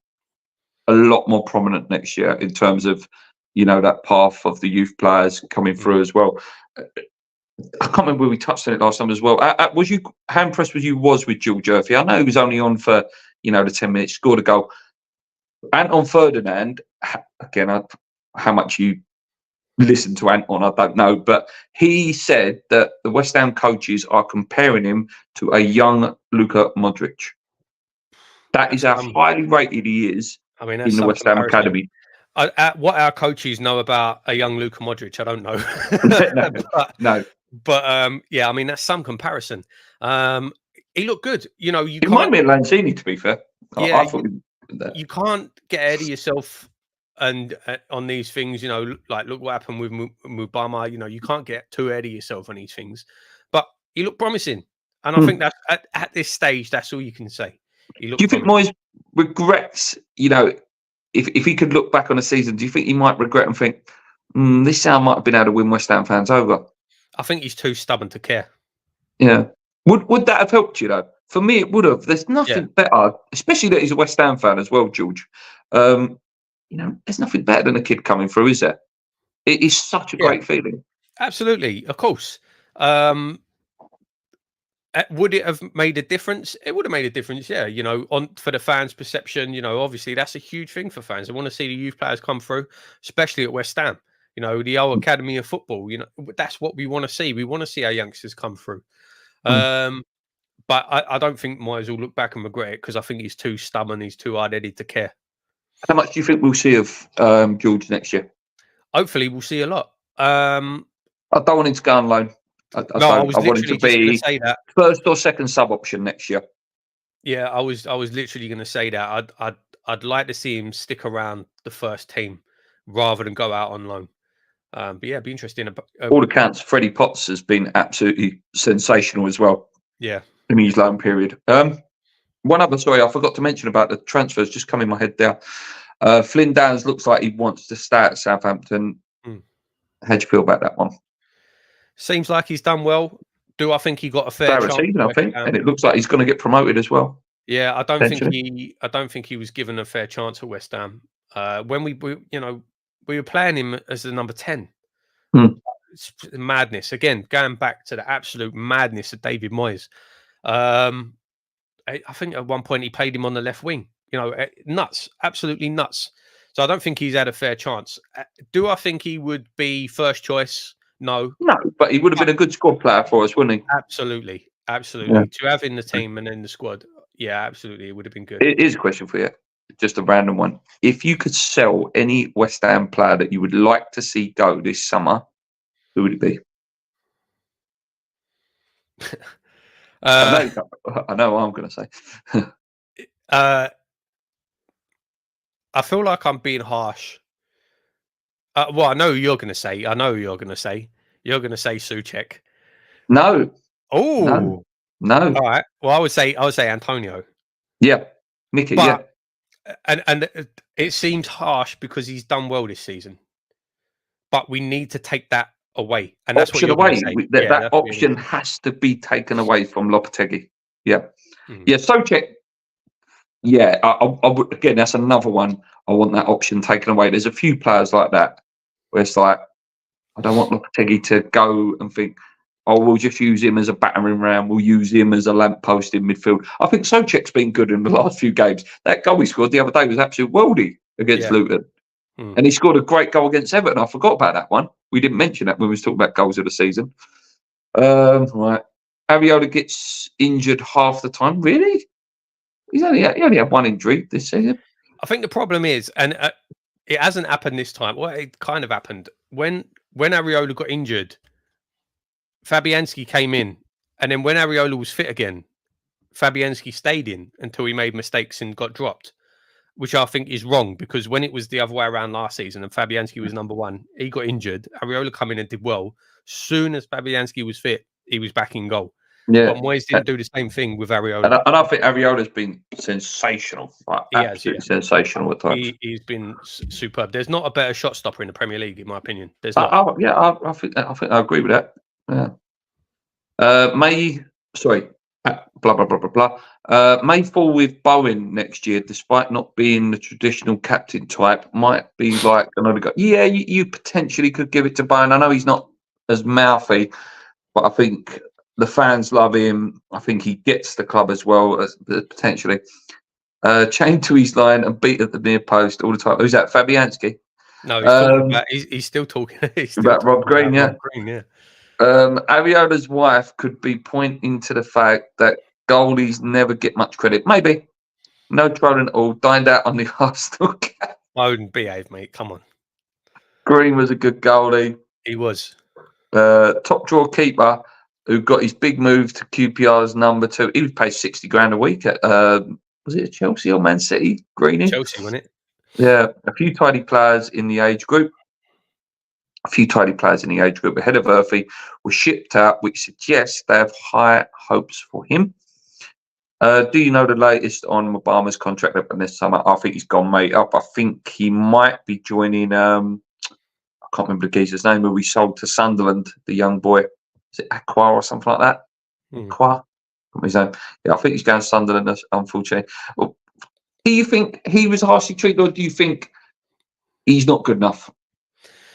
a lot more prominent next year in terms of, that path of the youth players coming through as well. I can't remember where we touched on it last time as well. How impressed was with Jill Jerfy? I know he was only on for, the 10 minutes, scored a goal. Anton Ferdinand, again, how much you listen to Anton, I don't know, but he said that the West Ham coaches are comparing him to a young Luka Modric. That is how highly rated he is in the West Ham academy. What our coaches know about a young Luka Modric, I don't know. No. But that's some comparison. He looked good. You might be a Lanzini, to be fair. Yeah, I thought you can't get ahead of yourself and on these things. Like look what happened with Mubama. You can't get too ahead of yourself on these things. But he looked promising, and I think that at this stage, that's all you can say. Do you think Moyes regrets? If he could look back on a season, do you think he might regret and think, this sound might have been able to win West Ham fans over? I think he's too stubborn to care. Yeah. Would that have helped you, though? For me, it would have. There's nothing better, especially that he's a West Ham fan as well, George. There's nothing better than a kid coming through, is there? It is such a great feeling. Absolutely. Of course. Would it have made a difference? It would have made a difference, yeah. For the fans' perception, obviously that's a huge thing for fans. They want to see the youth players come through, especially at West Ham. The old academy of football. That's what we want to see. We want to see our youngsters come through. But I don't think Moyes will look back and regret it because I think he's too stubborn. He's too hard-headed to care. How much do you think we'll see of George next year? Hopefully, we'll see a lot. I don't want him to go on loan. I want him to be first or second sub option next year. Yeah, I was literally going to say that. I'd like to see him stick around the first team rather than go out on loan. But yeah, it'd be interesting. All accounts, Freddie Potts has been absolutely sensational as well. Yeah, in his loan period. One other story I forgot to mention about the transfers just come in my head there. Flynn Downs looks like he wants to stay at Southampton. How do you feel about that one? Seems like he's done well. Do I think he got a fair chance? I think, and it looks like he's going to get promoted as well. Yeah, I don't think he was given a fair chance at West Ham. When we were playing him as the number 10. It's madness again. Going back to the absolute madness of David Moyes. I think at one point he played him on the left wing. Nuts, absolutely nuts. So I don't think he's had a fair chance. Do I think he would be first choice? No, but he would have been a good squad player for us, wouldn't he? Absolutely. Yeah. To have in the team and in the squad, yeah, absolutely, it would have been good. It is a question for you, just a random one. If you could sell any West Ham player that you would like to see go this summer, who would it be? I know what I'm going to say. I feel like I'm being harsh. I know who you're going to say. You're going to say Usyk. No. Oh. No. All right. Well, I would say Antonio. Yeah. Mickey, yeah. And it seems harsh because he's done well this season. But we need to take that away. And that's option what away. That option has to be taken away from Lopetegui. Yeah. Yeah, Socek. Yeah, I would, again, that's another one. I want that option taken away. There's a few players like that where it's like, I don't want Lopetegui to go and think, oh, we'll just use him as a battering ram. We'll use him as a lamppost in midfield. I think Socek's been good in the last few games. That goal he scored the other day was absolute worldy against Luton. And he scored a great goal against Everton. I forgot about that one. We didn't mention that when we was talking about goals of the season. Right. Areola gets injured half the time. Really? He only had one injury this season. I think the problem is, and it hasn't happened this time. Well, it kind of happened when Areola got injured. Fabianski came in, and then when Areola was fit again, Fabianski stayed in until he made mistakes and got dropped, which I think is wrong because when it was the other way around last season and Fabianski was number one, he got injured. Areola come in and did well. Soon as Fabianski was fit, he was back in goal. Yeah, but Moyes didn't do the same thing with Areola. And I think Areola's been sensational, like absolutely sensational at times. He's been superb. There's not a better shot stopper in the Premier League, in my opinion. There's not. I think I agree with that. Yeah. May fall with Bowen next year, despite not being the traditional captain type. Might be like another guy. Yeah, you potentially could give it to Bowen. I know he's not as mouthy, but I think the fans love him. I think he gets the club as well as potentially. Chained to his line and beat at the near post all the time. Who's that? Fabianski? No, he's still talking about Rob Green. Yeah. Rob Green, yeah. Areola's wife could be pointing to the fact that goalies never get much credit. Maybe. No trolling at all. Dined out on the Arsenal game. I wouldn't behave, mate. Come on. Green was a good goalie. He was. Top drawer keeper who got his big move to QPR's number 2. He was paid 60 grand a week at was it Chelsea or Man City? Greeny? Chelsea, wasn't it? Yeah. A few tidy players in the age group. Ahead of Murphy were shipped out, which suggests they have high hopes for him. Do you know the latest on Obama's contract up this summer? I think he's gone mate up. I think he might be joining. I can't remember the geezer's name, who we sold to Sunderland, the young boy. Is it Aqua or something like that? Aqua? His name. Yeah, I think he's going to Sunderland, unfortunately. Well, do you think he was harshly treated, or do you think he's not good enough?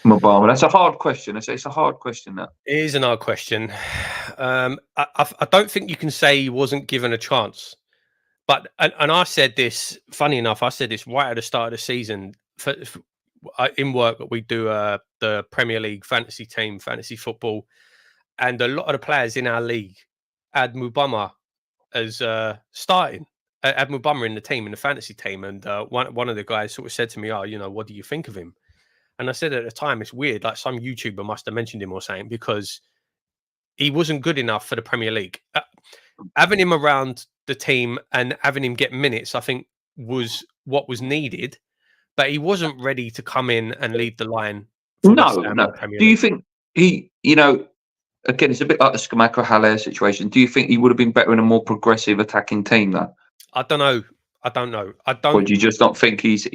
Obama. That's a hard question. It's a hard question. That it is an hard question. I don't think you can say he wasn't given a chance. But and I said this. Funny enough, I said this right at the start of the season. In work, we do the Premier League fantasy team, fantasy football, and a lot of the players in our league had Mubama as starting. Had Mubama in the team, in the fantasy team, and one of the guys sort of said to me, "Oh, what do you think of him?" And I said at the time, it's weird, like some YouTuber must have mentioned him or something, because he wasn't good enough for the Premier League. Having him around the team and having him get minutes, I think, was what was needed. But he wasn't ready to come in and lead the line. No. Do you think he, again, it's a bit like the Scamacca-Haller situation. Do you think he would have been better in a more progressive attacking team, though? I don't know. Or do you just not think he's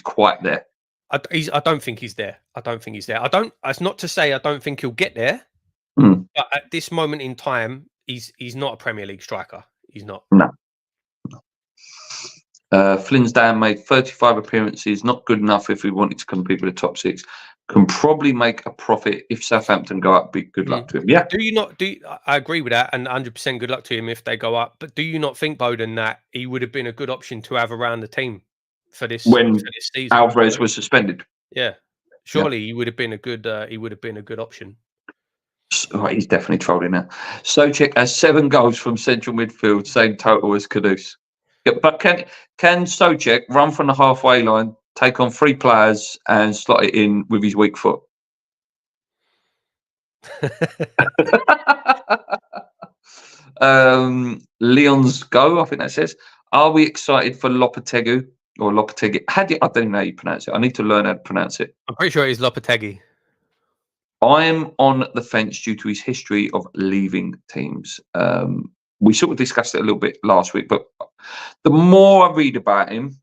quite there? I don't think he's there. That's not to say I don't think he'll get there. But at this moment in time, he's not a Premier League striker. He's not. No. Flinsdown made 35 appearances. Not good enough if we wanted to compete with the top 6. Can probably make a profit if Southampton go up. Big good luck to him. Yeah. I agree with that, and 100% good luck to him if they go up. But do you not think, Bowden, that he would have been a good option to have around the team for this season? Alvarez was suspended. Yeah, surely he would have been a good. He would have been a good option. Oh, he's definitely trolling now. Souček has 7 goals from central midfield, same total as Kudus. Yeah, but can Souček run from the halfway line, take on 3 players, and slot it in with his weak foot? Leon's go, I think that says. Are we excited for Lopetegui or Lopetegui? I don't even know how you pronounce it. I need to learn how to pronounce it. I'm pretty sure it's Lopetegui. I'm on the fence due to his history of leaving teams. We sort of discussed it a little bit last week, but the more I read about him,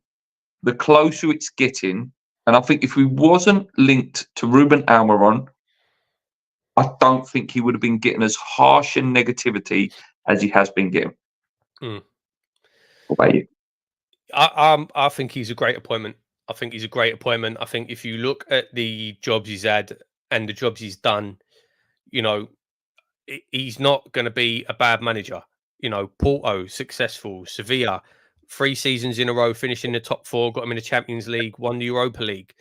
the closer it's getting. And I think if he wasn't linked to Ruben Almiron, I don't think he would have been getting as harsh and negativity as he has been getting. What about you? I think he's a great appointment. I think if you look at the jobs he's had and the jobs he's done, he's not going to be a bad manager. Porto, successful. Sevilla, 3 seasons in a row, finishing the top 4, got him in the Champions League, won the Europa League.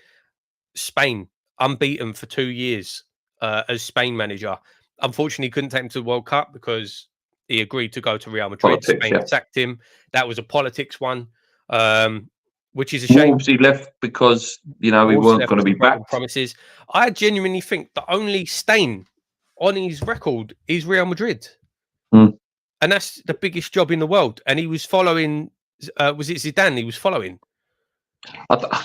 Spain, unbeaten for 2 years as Spain manager. Unfortunately, couldn't take him to the World Cup because he agreed to go to Real Madrid. Spain sacked him. That was a politics one, which is a shame. Wolves, he left because, you know, he weren't going to be back. Promises. I genuinely think the only stain on his record is Real Madrid. And that's the biggest job in the world. And he was following, was it Zidane he was following?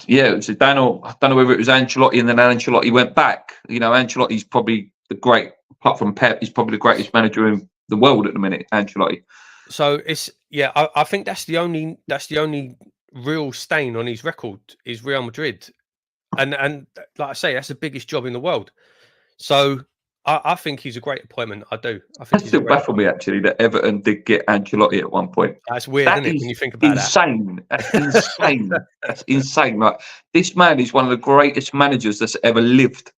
Yeah, it was Zidane, or I don't know whether it was Ancelotti, and then Ancelotti went back. You know, Ancelotti's probably apart from Pep, he's probably the greatest manager in the world at the minute, Ancelotti. So it's, I think that's the only real stain on his record is Real Madrid. And like I say, that's the biggest job in the world. So I think he's a great appointment. I do. I think it still baffled me actually that Everton did get Ancelotti at one point. That's weird, isn't it? When you think about insane. That's insane. That's insane. Like, this man is one of the greatest managers that's ever lived.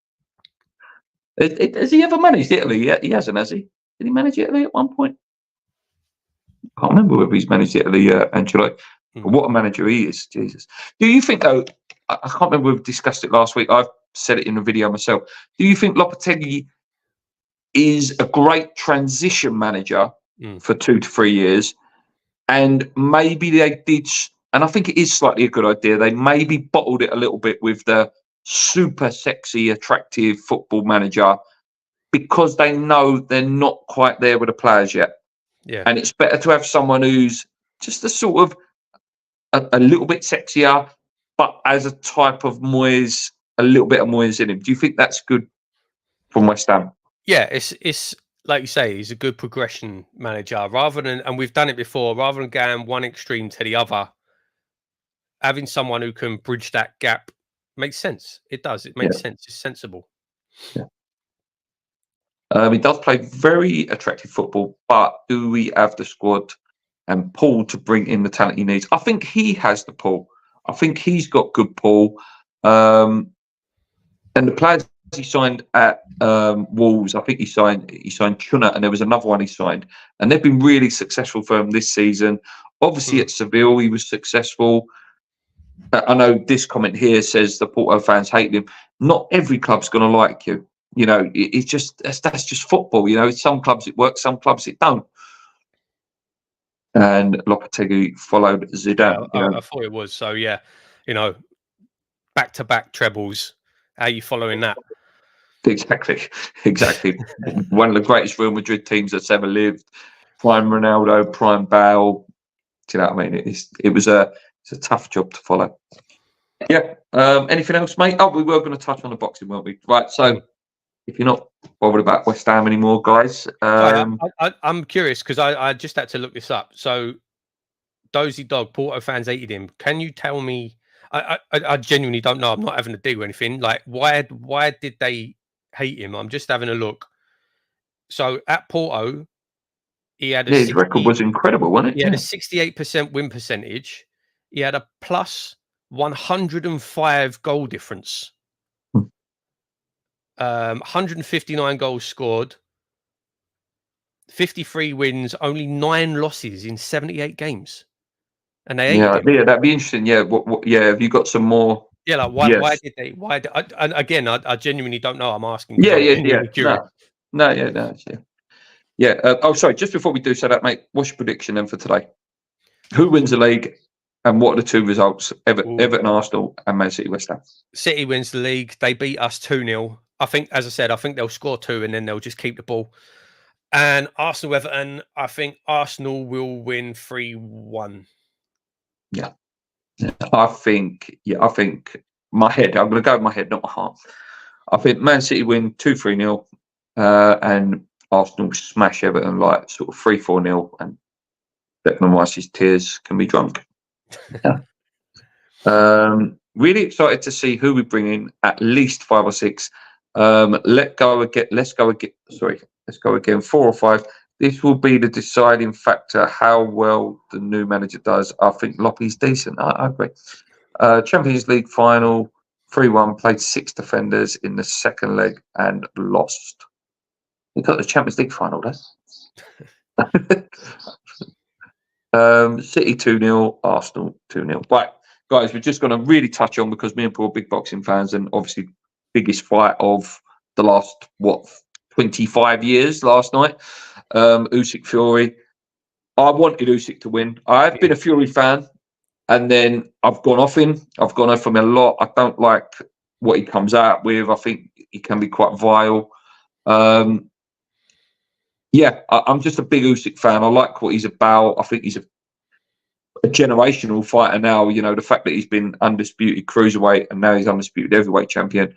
Has he ever managed Italy? Yeah, he hasn't, has he? Did he manage Italy at one point? I can't remember whether he's managed Italy, Ancelotti. But what a manager he is, Jesus. Do you think, though, I can't remember, we've discussed it last week, I've said it in the video myself. Do you think Lopetegui is a great transition manager for 2 to 3 years? And maybe they did, and I think it is slightly a good idea, they maybe bottled it a little bit with the super sexy, attractive football manager because they know they're not quite there with the players yet. Yeah. And it's better to have someone who's just a sort of a little bit sexier, but as a type of Moyes, a little bit of Moyes in him. Do you think that's good from West Ham? Yeah, it's like you say, he's a good progression manager. Rather than, and we've done it before, rather than going one extreme to the other, having someone who can bridge that gap makes sense. It does. It makes sense. It's sensible. Yeah. He does play very attractive football, but do we have the squad and pull to bring in the talent he needs? I think he has the pull. I think he's got good pull. And the players he signed at Wolves, I think he signed Chuna, and there was another one he signed, and they've been really successful for him this season. Obviously at Seville he was successful. I know this comment here says the Porto fans hate him. Not every club's going to like you. You know, it's just that's just football. You know, some clubs it works, some clubs it don't. And Lopetegui followed Zidane. I thought it was. So yeah, you know, back-to-back trebles. How are you following that? Exactly. One of the greatest Real Madrid teams that's ever lived. Prime Ronaldo, prime Bale. Do you know what I mean? It was a tough job to follow. Yeah. Anything else, mate? Oh, we were going to touch on the boxing, weren't we? Right. So, if you're not bothered about West Ham anymore, guys, I'm curious because I just had to look this up. So, Dozy Dog, Porto fans hated him. Can you tell me? I genuinely don't know. I'm not having a dig or anything. Like, why did they hate him? I'm just having a look. So at Porto, he had his record was incredible, wasn't it? He had a 68% win percentage. He had a plus 105 goal difference. 159 goals scored, 53 wins, only 9 losses in 78 games. And they that'd be interesting. Yeah, have you got some more? Yeah, like why? Yes. Why did they? Why? Again, I genuinely don't know. I'm asking. Yeah. Oh, sorry. Just before we do say that, mate, what's your prediction then for today? Who wins the league, and what are the 2 results? Everton, Arsenal, and Man City, West Ham. City wins the league. They beat us 2-0. I think, as I said, I think they'll score 2 and then they'll just keep the ball. And Arsenal, Everton, I think Arsenal will win 3-1. Yeah. I think my head, I'm going to go with my head, not my heart. I think Man City win 2-3-0 and Arsenal smash Everton like sort of 3-4-0 and Declan Rice's tears can be drunk. Really excited to see who we bring in, at least 5 or 6. Let's go again, 4 or 5. This will be the deciding factor how well the new manager does. I think Lope's decent. I agree. Champions League final, 3-1, played 6 defenders in the second leg and lost. We got the Champions League final, that's. City 2-0, Arsenal 2-0. Right, guys, we're just going to really touch on, because me and Paul are big boxing fans, and obviously biggest fight of the last 25 years last night. Usyk Fury. I wanted Usyk to win. I've been a Fury fan, and then I've gone off him. I've gone off him a lot. I don't like what he comes out with. I think he can be quite vile. Yeah, I'm just a big Usyk fan. I like what he's about. I think he's a generational fighter now. You know, the fact that he's been undisputed cruiserweight and now he's undisputed heavyweight champion.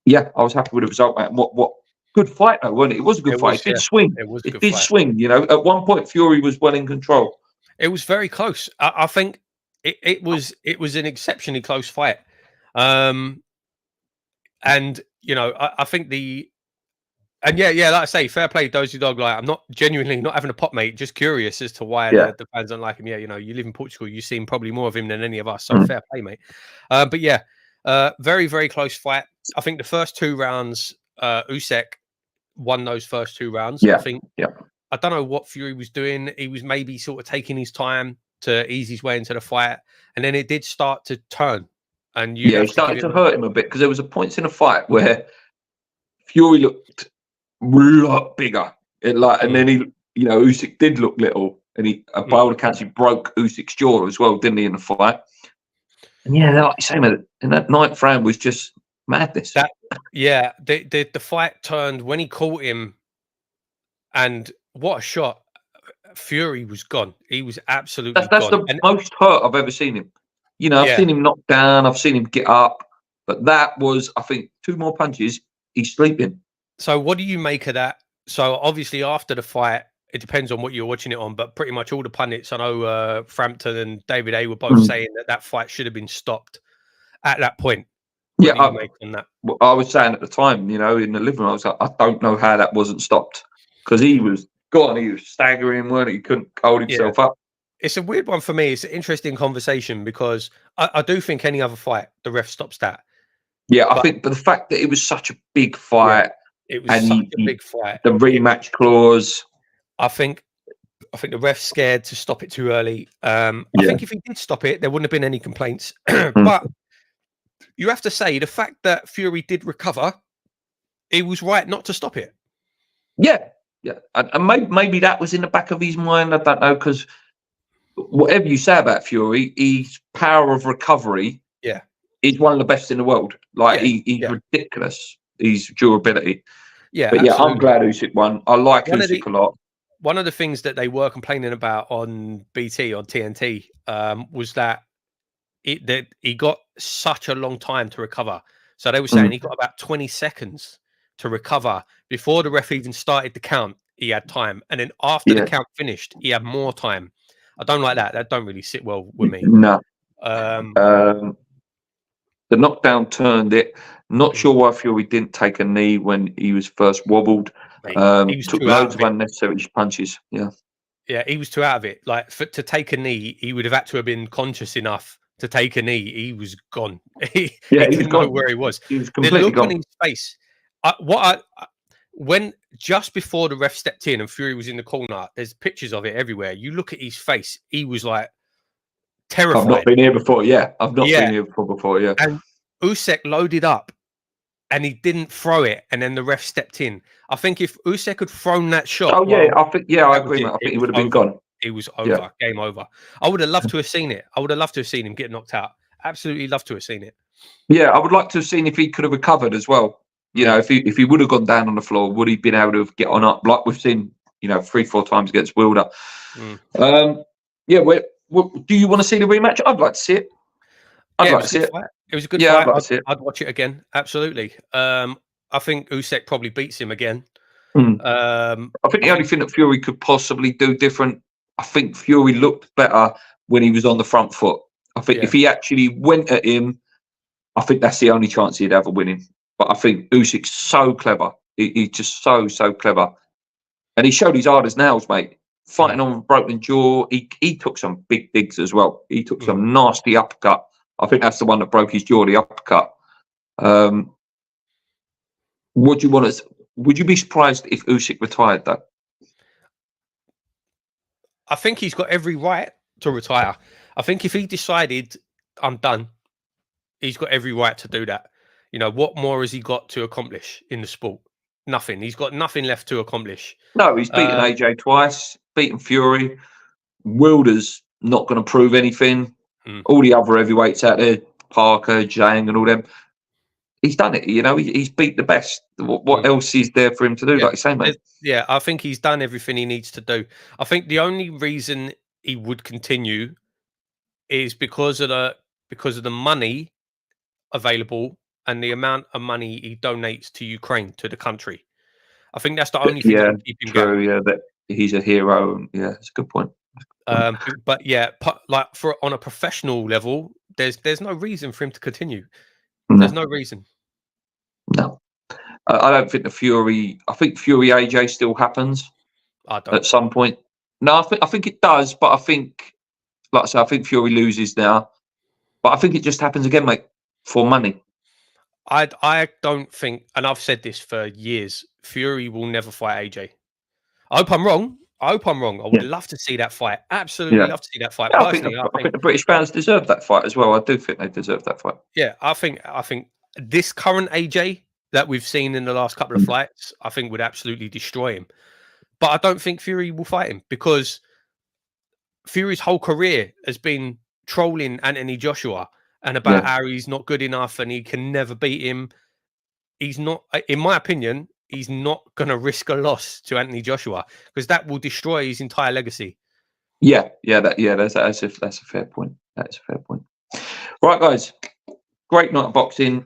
Yeah, I was happy with the result, man. What good fight though, wasn't it? It was a good fight. It did swing. It did swing. You know, at one point Fury was well in control. It was very close. I think it was an exceptionally close fight. And you know, I think like I say, fair play, Dozy Dog. Like, I'm not genuinely not having a pop, mate. Just curious as to why the fans don't like him. Yeah, you know, you live in Portugal, you've seen probably more of him than any of us. So fair play, mate. But yeah, very, very close fight. I think the first 2 rounds, Usyk won those first 2 rounds. Yeah, I think. Yeah. I don't know what Fury was doing. He was maybe sort of taking his time to ease his way into the fight, and then it did start to turn. And it started to hurt him a bit because there was a points in the fight where Fury looked a lot bigger. And then he, you know, Usyk did look little, and by all accounts, he broke Usyk's jaw as well, didn't he, in the fight? And yeah, like you say, man, in that 9th round was just madness. The fight turned when he caught him, and what a shot! Fury was gone. He was absolutely that's gone. The most hurt I've ever seen him. You know, I've seen him knocked down, I've seen him get up, but that was, I think, 2 more punches, he's sleeping. So what do you make of that? So obviously after the fight, it depends on what you're watching it on, but pretty much all the pundits, I know Frampton and David A were both saying that fight should have been stopped at that point. What do you make on that? I was saying at the time, you know, in the living room, I was like, I don't know how that wasn't stopped, because he was gone. He was staggering, weren't he? He couldn't hold himself up. It's a weird one for me. It's an interesting conversation because I do think any other fight, the ref stops that. Yeah, I think, but the fact that it was such a big fight, it was such a big fight. The rematch clause. I think the ref's scared to stop it too early. I think if he did stop it, there wouldn't have been any complaints. But you have to say the fact that Fury did recover, he was right not to stop it. Yeah, and maybe that was in the back of his mind. I don't know, because whatever you say about Fury, his power of recovery, he's one of the best in the world. Like he's ridiculous. His durability. Yeah, but I'm glad Usyk won. I like Usyk a lot. One of the things that they were complaining about on BT, on TNT, was that he got such a long time to recover. So they were saying he got about 20 seconds to recover before the ref even started the count. He had time, and then after the count finished, he had more time. I don't like that. That don't really sit well with me. No. The knockdown turned it. Not sure why Fury didn't take a knee when he was first wobbled. He took loads of unnecessary punches. Yeah, he was too out of it. Like to take a knee, he would have had to have been conscious enough to take a knee. He was gone. he didn't know where he was. He was completely the look gone. on his face. When just before the ref stepped in and Fury was in the corner, there's pictures of it everywhere. You look at his face; he was like terrified. I've not been here before. Yeah, I've not been here before. Yeah, and Usyk loaded up. And he didn't throw it, and then the ref stepped in. I think if Usyk had thrown that shot, I agree, mate. I think he would have been gone. It was over, game over. I would have loved to have seen it. I would have loved to have seen him get knocked out. Absolutely loved to have seen it. Yeah, I would like to have seen if he could have recovered as well. You know, if he would have gone down on the floor, would he been able to get on up like we've seen? You know, 3-4 times against Wilder. Do you want to see the rematch? I'd like to see it. I'd like to see it. It was a good fight. I'd watch it again. Absolutely. I think Usyk probably beats him again. I think the only thing that Fury could possibly do different, I think Fury looked better when he was on the front foot. I think if he actually went at him, I think that's the only chance he'd have of winning. But I think Usyk's so clever. He's just so clever. And he showed his hard as nails, mate. Fighting on a broken jaw. He took some big digs as well. He took some nasty uppercut. I think that's the one that broke his jaw, the uppercut. Would you be surprised if Usyk retired, though? I think he's got every right to retire. I think if he decided, I'm done, he's got every right to do that. You know, what more has he got to accomplish in the sport? nothing. He's got nothing left to accomplish. No, he's beaten AJ twice, beaten Fury. Wilder's not going to prove anything. All the other heavyweights out there, Parker, Zhang, and all them, he's done it. You know, he's beat the best. What else is there for him to do? Yeah. Like you say, mate. Yeah, I think he's done everything he needs to do. I think the only reason he would continue is because of the money available and the amount of money he donates to Ukraine, to the country. I think that's the only thing that will keep him going. Yeah, that he's a hero. Yeah, it's a good point. But yeah, like on a professional level, there's no reason for him to continue. There's no reason. No, I don't think I think Fury AJ still happens at some point. No, I think it does, but I think, like I said, I think Fury loses now. But I think it just happens again, mate, for money. I don't think, and I've said this for years, Fury will never fight AJ. I hope I'm wrong. I would love to see that fight. Absolutely love to see that fight. Yeah, Personally, I think the British fans deserve that fight as well. I do think they deserve that fight. Yeah, I think this current AJ that we've seen in the last couple of fights, I think would absolutely destroy him. But I don't think Fury will fight him because Fury's whole career has been trolling Anthony Joshua and about how he's not good enough and he can never beat him. He's not, in my opinion, he's not going to risk a loss to Anthony Joshua because that will destroy his entire legacy. That's a fair point. That's a fair point. Right, guys, great night of boxing.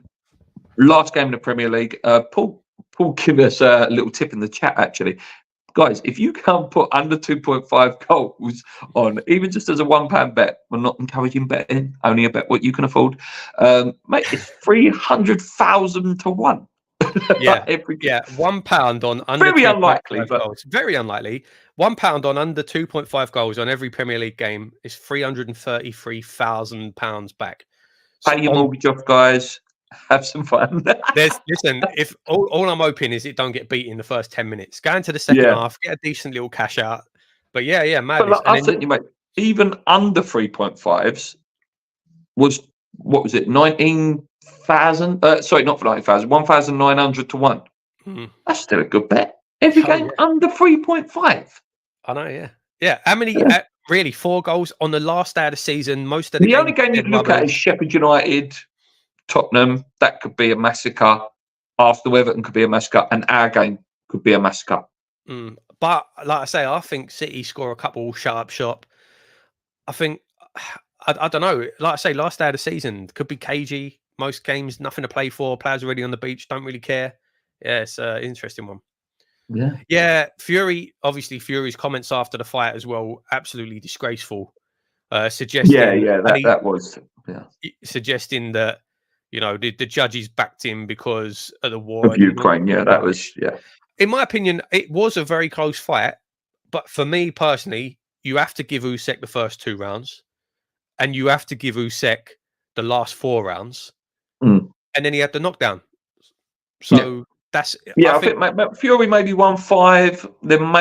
Last game in the Premier League. Paul give us a little tip in the chat, actually. Guys, if you can put under 2.5 goals on, even just as a £1 bet, we're not encouraging betting, only a bet what you can afford. Mate, it's 300,000 to 1. Yeah, £1 on under. Very unlikely, but goals. Very unlikely. £1 on under 2.5 goals on every Premier League game is £333,000 back. Pay your mortgage off, guys. Have some fun. Listen, if all I'm hoping is it don't get beat in the first 10 minutes. Go into the second half, get a decent little cash out. But yeah, madness. But like, I think you mate, even under 3.5s was, what was it, 19,000? Sorry, not for 90,000, 1,900 to 1. That's still a good bet. Every game under 3.5. I know, yeah. How many? Really, 4 goals on the last day of the season. Most of the only game you can look at is Sheffield United, Tottenham. That could be a massacre. After Everton could be a massacre, and our game could be a massacre. But like I say, I think City score a couple, shut up shop. I think I don't know. Like I say, last day of the season could be cagey. Most games, nothing to play for. Players already on the beach, don't really care. Yeah, it's an interesting one. Yeah. Fury. Obviously, Fury's comments after the fight as well, absolutely disgraceful. Suggesting, that was suggesting that the judges backed him because of the war of Ukraine. That was In my opinion, it was a very close fight. But for me personally, you have to give Usyk the first 2 rounds, and you have to give Usyk the last 4 rounds, and then he had the knockdown. So that's I think Fury maybe 1-5. Then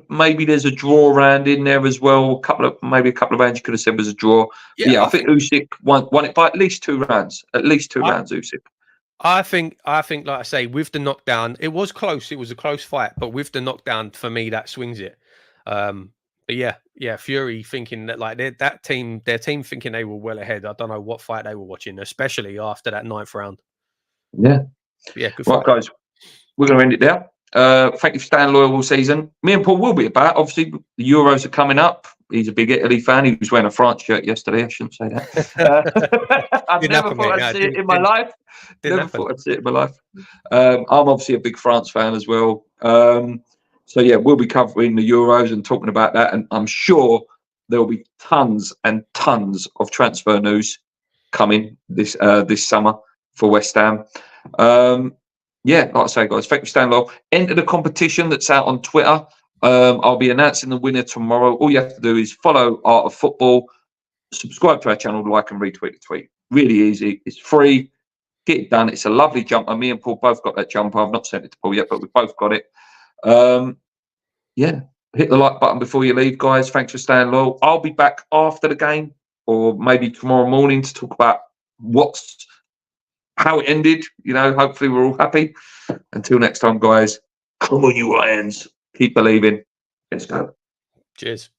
maybe there's a draw round in there as well. A couple of rounds you could have said was a draw. I think Usyk won it by at least 2 rounds. At least 2 rounds, Usyk. I think, like I say, with the knockdown, it was close. It was a close fight, but with the knockdown, for me, that swings it. But Fury thinking that their team thinking they were well ahead. I don't know what fight they were watching, especially after that 9th round. Good fight, guys. We're going to end it there. Thank you for staying loyal all season. Me and Paul will be about. Obviously, the Euros are coming up. He's a big Italy fan. He was wearing a France shirt yesterday. I shouldn't say that. I've never thought I'd see it in my life. Never thought I'd see it in my life. I'm obviously a big France fan as well. We'll be covering the Euros and talking about that. And I'm sure there will be tons and tons of transfer news coming this summer for West Ham. Like I say, guys, thank you for staying loyal. Enter the competition that's out on Twitter. I'll be announcing the winner tomorrow. All you have to do is follow Art of Football, subscribe to our channel, like and retweet the tweet. Really easy. It's free. Get it done. It's a lovely jumper. Me and Paul both got that jumper. I've not sent it to Paul yet, but we both got it. Hit the like button before you leave, guys. Thanks for staying loyal. I'll be back after the game or maybe tomorrow morning to talk about what's how it ended. You know, hopefully we're all happy. Until next time, guys. Come on, you Lions. Keep believing. Let's go. Cheers.